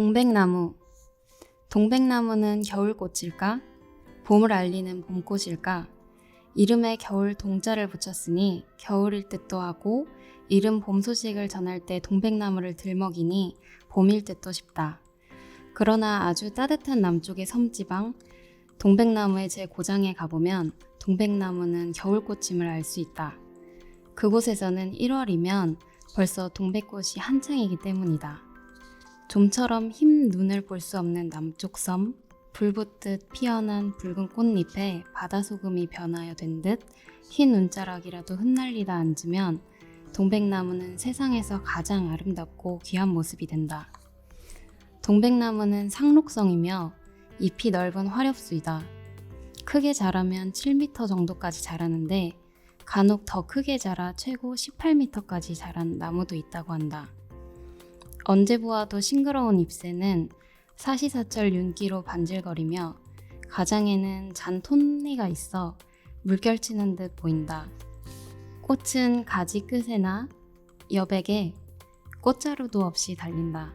동백나무. 동백나무는 겨울꽃일까? 봄을 알리는 봄꽃일까? 이름에 겨울 동자를 붙였으니 겨울일 듯도 하고 이른 봄 소식을 전할 때 동백나무를 들먹이니 봄일 듯도 싶다. 그러나 아주 따뜻한 남쪽의 섬지방 동백나무의 제고장에 가보면 동백나무는 겨울꽃임을 알 수 있다. 그곳에서는 1월이면 벌써 동백꽃이 한창이기 때문이다. 좀처럼 흰 눈을 볼 수 없는 남쪽 섬, 불붙듯 피어난 붉은 꽃잎에 바다소금이 변하여 된 듯 흰 눈자락이라도 흩날리다 앉으면 동백나무는 세상에서 가장 아름답고 귀한 모습이 된다. 동백나무는 상록성이며 잎이 넓은 화렵수이다. 크게 자라면 7m 정도까지 자라는데 간혹 더 크게 자라 최고 18m까지 자란 나무도 있다고 한다. 언제 보아도 싱그러운 잎새는 사시사철 윤기로 반질거리며 가장에는 잔톤니가 있어 물결치는 듯 보인다. 꽃은 가지 끝에나 여백에 꽃자루도 없이 달린다.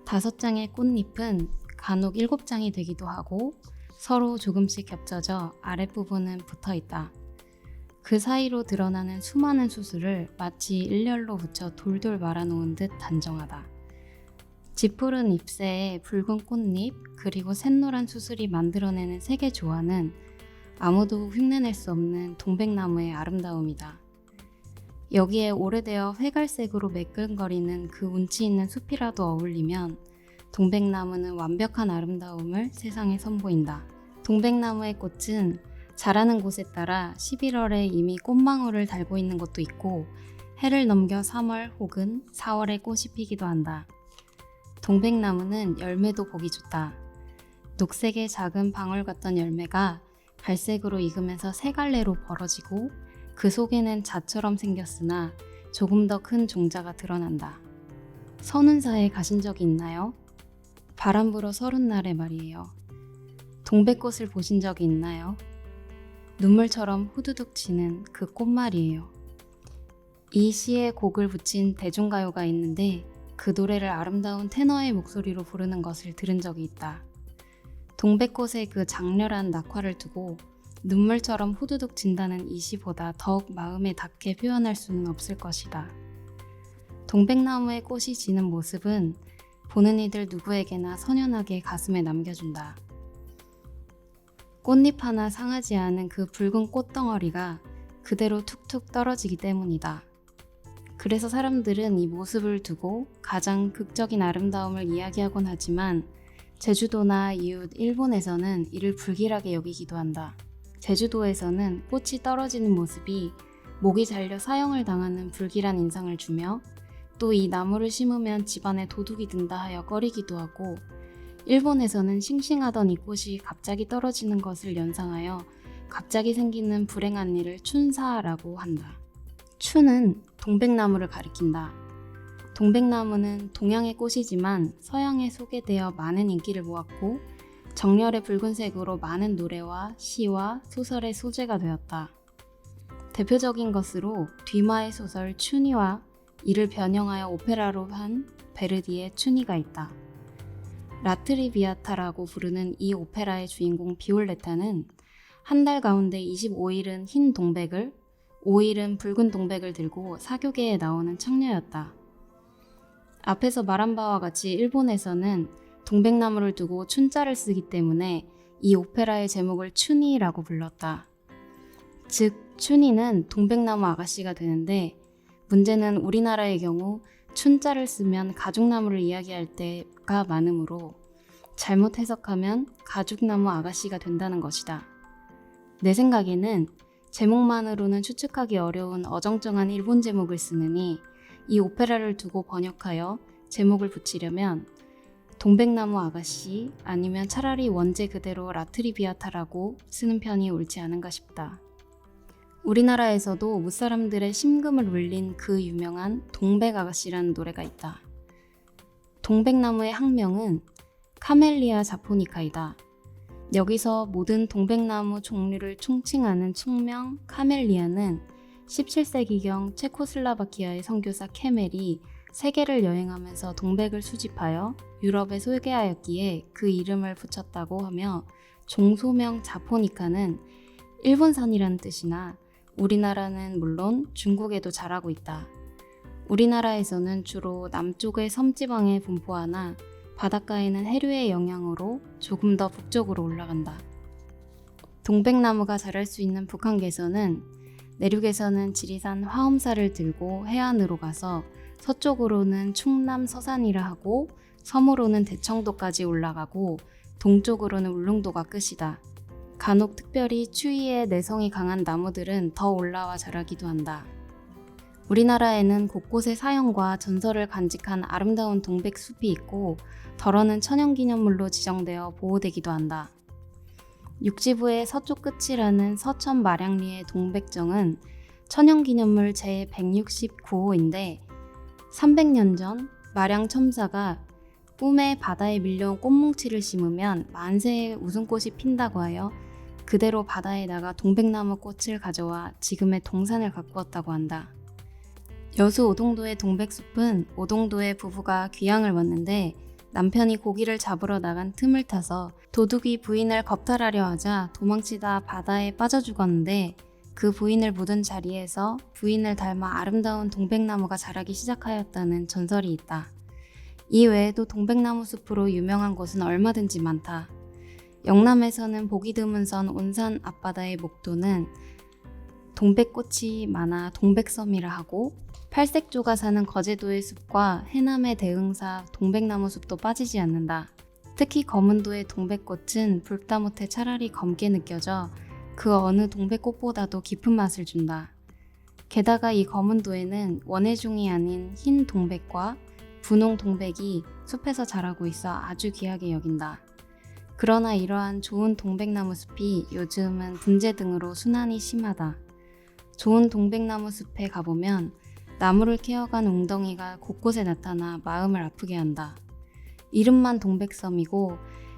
5장의 꽃잎은 간혹 7장이 되기도 하고 서로 조금씩 겹쳐져 아랫부분은 붙어있다. 그 사이로 드러나는 수많은 수술을 마치 일렬로 붙여 돌돌 말아놓은 듯 단정하다. 짙푸른 잎새에 붉은 꽃잎 그리고 샛노란 수술이 만들어내는 색의 조화는 아무도 흉내낼 수 없는 동백나무의 아름다움이다. 여기에 오래되어 회갈색으로 매끈거리는 그 운치 있는 숲이라도 어울리면 동백나무는 완벽한 아름다움을 세상에 선보인다. 동백나무의 꽃은 자라는 곳에 따라 11월에 이미 꽃망울을 달고 있는 곳도 있고 해를 넘겨 3월 혹은 4월에 꽃이 피기도 한다. 동백나무는 열매도 보기 좋다. 녹색의 작은 방울 같던 열매가 갈색으로 익으면서 세 갈래로 벌어지고 그 속에는 자처럼 생겼으나 조금 더 큰 종자가 드러난다. 선운사에 가신 적이 있나요? 바람 불어 서른날에 말이에요. 동백꽃을 보신 적이 있나요? 눈물처럼 후두둑 치는 그 꽃 말이에요. 이 시에 곡을 붙인 대중가요가 있는데 그 노래를 아름다운 테너의 목소리로 부르는 것을 들은 적이 있다. 동백꽃의 그 장렬한 낙화를 두고 눈물처럼 후두둑 진다는 이 시보다 더욱 마음에 닿게 표현할 수는 없을 것이다. 동백나무의 꽃이 지는 모습은 보는 이들 누구에게나 선연하게 가슴에 남겨준다. 꽃잎 하나 상하지 않은 그 붉은 꽃덩어리가 그대로 툭툭 떨어지기 때문이다. 그래서 사람들은 이 모습을 두고 가장 극적인 아름다움을 이야기하곤 하지만 제주도나 이웃 일본에서는 이를 불길하게 여기기도 한다. 제주도에서는 꽃이 떨어지는 모습이 목이 잘려 사형을 당하는 불길한 인상을 주며 또 이 나무를 심으면 집안에 도둑이 든다 하여 꺼리기도 하고 일본에서는 싱싱하던 이 꽃이 갑자기 떨어지는 것을 연상하여 갑자기 생기는 불행한 일을 춘사라고 한다. 춘은 동백나무를 가리킨다. 동백나무는 동양의 꽃이지만 서양에 소개되어 많은 인기를 모았고 정열의 붉은색으로 많은 노래와 시와 소설의 소재가 되었다. 대표적인 것으로 뒤마의 소설 춘희와 이를 변형하여 오페라로 한 베르디의 춘희가 있다. 라트리비아타라고 부르는 이 오페라의 주인공 비올레타는 한 달 가운데 25일은 흰 동백을 5일은 붉은 동백을 들고 사교계에 나오는 창녀였다. 앞에서 말한 바와 같이 일본에서는 동백나무를 두고 춘자를 쓰기 때문에 이 오페라의 제목을 춘희라고 불렀다. 즉 춘희는 동백나무 아가씨가 되는데 문제는 우리나라의 경우 춘자를 쓰면 가죽나무를 이야기할 때가 많으므로 잘못 해석하면 가죽나무 아가씨가 된다는 것이다. 내 생각에는 제목만으로는 추측하기 어려운 어정쩡한 일본 제목을 쓰느니 이 오페라를 두고 번역하여 제목을 붙이려면 동백나무 아가씨 아니면 차라리 원제 그대로 라트리비아타라고 쓰는 편이 옳지 않은가 싶다. 우리나라에서도 무사람들의 심금을 울린 그 유명한 동백아가씨라는 노래가 있다. 동백나무의 학명은 카멜리아 자포니카이다. 여기서 모든 동백나무 종류를 총칭하는 총명 카멜리아는 17세기경 체코슬라바키아의 선교사 케멜이 세계를 여행하면서 동백을 수집하여 유럽에 소개하였기에 그 이름을 붙였다고 하며, 종소명 자포니카는 일본산이라는 뜻이나 우리나라는 물론 중국에도 자라고 있다. 우리나라에서는 주로 남쪽의 섬지방에 분포하나 바닷가에는 해류의 영향으로 조금 더 북쪽으로 올라간다. 동백나무가 자랄 수 있는 북한계서는 내륙에서는 지리산 화엄사를 들고 해안으로 가서 서쪽으로는 충남 서산이라 하고 섬으로는 대청도까지 올라가고 동쪽으로는 울릉도가 끝이다. 간혹 특별히 추위에 내성이 강한 나무들은 더 올라와 자라기도 한다. 우리나라에는 곳곳에 사연과 전설을 간직한 아름다운 동백숲이 있고 덜어는 천연기념물로 지정되어 보호되기도 한다. 육지부의 서쪽 끝이라는 서천 마량리의 동백정은 천연기념물 제169호인데 300년 전 마량 첨사가 꿈에 바다에 밀려온 꽃뭉치를 심으면 만세의 웃음꽃이 핀다고 하여 그대로 바다에 나가 동백나무 꽃을 가져와 지금의 동산을 가꾸었다고 한다. 여수 오동도의 동백숲은 오동도의 부부가 귀향을 왔는데 남편이 고기를 잡으러 나간 틈을 타서 도둑이 부인을 겁탈하려 하자 도망치다 바다에 빠져 죽었는데, 그 부인을 묻은 자리에서 부인을 닮아 아름다운 동백나무가 자라기 시작하였다는 전설이 있다. 이 외에도 동백나무 숲으로 유명한 곳은 얼마든지 많다. 영남에서는 보기 드문 선 온산 앞바다의 목도는 동백꽃이 많아 동백섬이라 하고, 팔색조가 사는 거제도의 숲과 해남의 대흥사 동백나무 숲도 빠지지 않는다. 특히 거문도의 동백꽃은 붉다 못해 차라리 검게 느껴져 그 어느 동백꽃보다도 깊은 맛을 준다. 게다가 이 거문도에는 원해종이 아닌 흰 동백과 분홍 동백이 숲에서 자라고 있어 아주 귀하게 여긴다. 그러나 이러한 좋은 동백나무 숲이 요즘은 분재 등으로 순환이 심하다. 좋은 동백나무 숲에 가보면 나무를 캐어간 웅덩이가 곳곳에 나타나 마음을 아프게 한다. 이름만 동백섬이고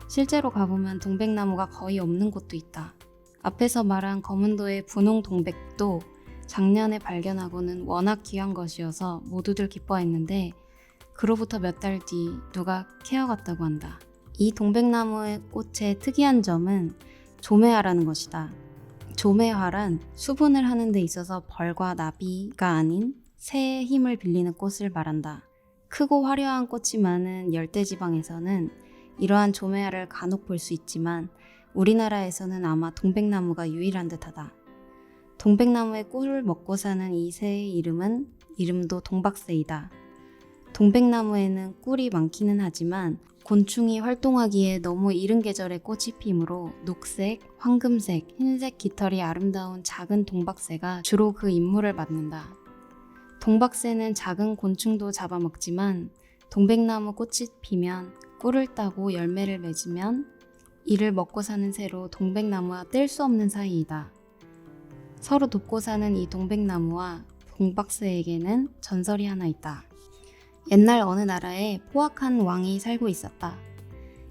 실제로 가보면 동백나무가 거의 없는 곳도 있다. 앞에서 말한 거문도의 분홍 동백도 작년에 발견하고는 워낙 귀한 것이어서 모두들 기뻐했는데, 그로부터 몇 달 뒤 누가 캐어갔다고 한다. 이 동백나무의 꽃의 특이한 점은 조매화라는 것이다. 조매화란 수분을 하는 데 있어서 벌과 나비가 아닌 새의 힘을 빌리는 꽃을 말한다. 크고 화려한 꽃이 많은 열대지방에서는 이러한 조매화를 간혹 볼 수 있지만 우리나라에서는 아마 동백나무가 유일한 듯하다. 동백나무의 꿀을 먹고 사는 이 새의 이름도 동박새이다. 동백나무에는 꿀이 많기는 하지만 곤충이 활동하기에 너무 이른 계절에 꽃이 피므로 녹색, 황금색, 흰색 깃털이 아름다운 작은 동박새가 주로 그 임무를 맡는다. 동박새는 작은 곤충도 잡아먹지만 동백나무 꽃이 피면 꿀을 따고 열매를 맺으면 이를 먹고 사는 새로 동백나무와 뗄 수 없는 사이이다. 서로 돕고 사는 이 동백나무와 동박새에게는 전설이 하나 있다. 옛날 어느 나라에 포악한 왕이 살고 있었다.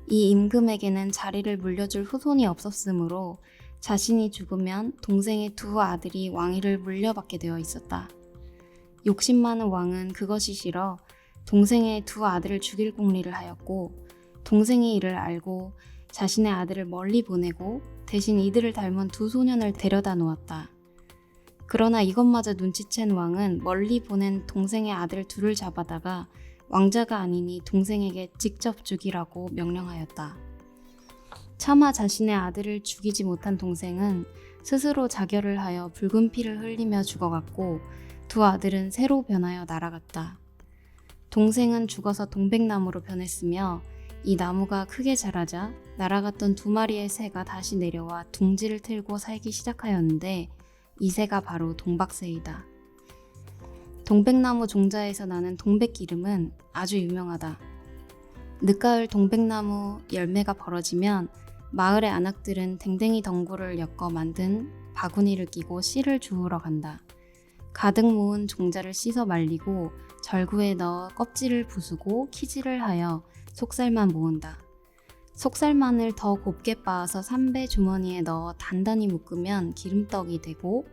이 임금에게는 자리를 물려줄 후손이 없었으므로 자신이 죽으면 동생의 두 아들이 왕위를 물려받게 되어 있었다. 욕심 많은 왕은 그것이 싫어 동생의 두 아들을 죽일 궁리를 하였고, 동생이 이를 알고 자신의 아들을 멀리 보내고 대신 이들을 닮은 두 소년을 데려다 놓았다. 그러나 이것마저 눈치챈 왕은 멀리 보낸 동생의 아들 둘을 잡아다가 왕자가 아니니 동생에게 직접 죽이라고 명령하였다. 차마 자신의 아들을 죽이지 못한 동생은 스스로 자결을 하여 붉은 피를 흘리며 죽어갔고, 두 아들은 새로 변하여 날아갔다. 동생은 죽어서 동백나무로 변했으며, 이 나무가 크게 자라자 날아갔던 두 마리의 새가 다시 내려와 둥지를 틀고 살기 시작하였는데, 이 새가 바로 동박새이다. 동백나무 종자에서 나는 동백기름은 아주 유명하다. 늦가을 동백나무 열매가 벌어지면 마을의 안악들은 댕댕이 덩굴을 엮어 만든 바구니를 끼고 씨를 주우러 간다. 가득 모은 종자를 씻어 말리고 절구에 넣어 껍질을 부수고 키질을 하여 속살만 모은다. 속살만을 더 곱게 빻아서 삼배 주머니에 넣어 단단히 묶으면 기름떡이 되고,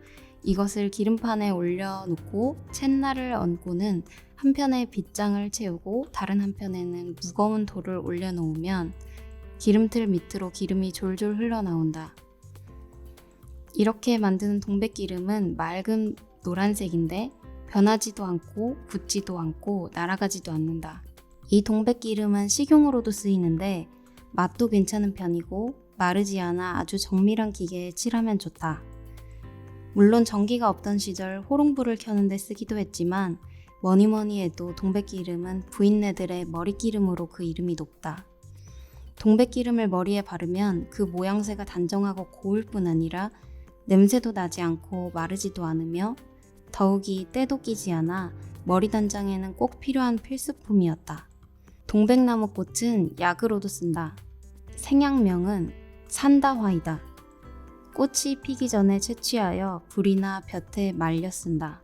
이것을 기름판에 올려놓고 챈날을 얹고는 한편에 빗장을 채우고 다른 한편에는 무거운 돌을 올려놓으면 기름틀 밑으로 기름이 졸졸 흘러나온다. 이렇게 만드는 동백기름은 맑은 노란색인데 변하지도 않고 굳지도 않고 날아가지도 않는다. 이 동백기름은 식용으로도 쓰이는데 맛도 괜찮은 편이고 마르지 않아 아주 정밀한 기계에 칠하면 좋다. 물론 전기가 없던 시절 호롱불을 켜는데 쓰기도 했지만 뭐니뭐니 해도 동백기름은 부인네들의 머리기름으로 그 이름이 높다. 동백기름을 머리에 바르면 그 모양새가 단정하고 고울 뿐 아니라 냄새도 나지 않고 마르지도 않으며 더욱이 때도 끼지 않아 머리 단장에는 꼭 필요한 필수품이었다. 동백나무 꽃은 약으로도 쓴다. 생약명은 산다화이다. 꽃이 피기 전에 채취하여 불이나 볕에 말려 쓴다.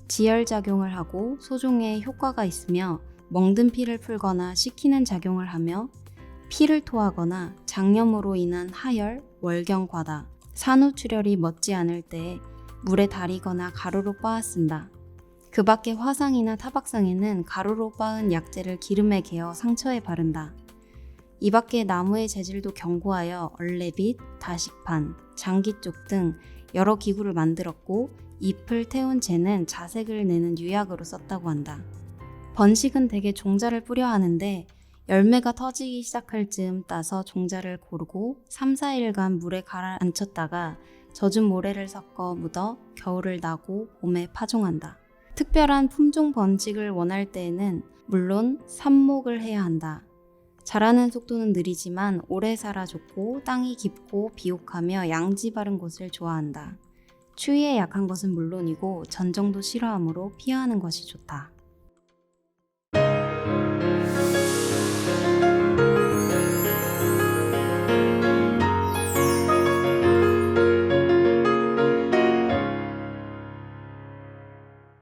지혈작용을 하고 소종에 효과가 있으며 멍든 피를 풀거나 식히는 작용을 하며 피를 토하거나 장염으로 인한 하열, 월경과다, 산후출혈이 멎지 않을 때에 물에 달이거나 가루로 빻아 쓴다. 그 밖에 화상이나 타박상에는 가루로 빻은 약재를 기름에 개어 상처에 바른다. 이 밖에 나무의 재질도 견고하여 얼레빗, 다식판, 장기쪽 등 여러 기구를 만들었고 잎을 태운 재는 자색을 내는 유약으로 썼다고 한다. 번식은 대개 종자를 뿌려 하는데 열매가 터지기 시작할 즈음 따서 종자를 고르고 3-4일간 물에 가라앉혔다가 젖은 모래를 섞어 묻어 겨울을 나고 봄에 파종한다. 특별한 품종 번식을 원할 때에는 물론 삽목을 해야 한다. 자라는 속도는 느리지만 오래 살아 좋고 땅이 깊고 비옥하며 양지 바른 곳을 좋아한다. 추위에 약한 것은 물론이고 전정도 싫어하므로 피하는 것이 좋다.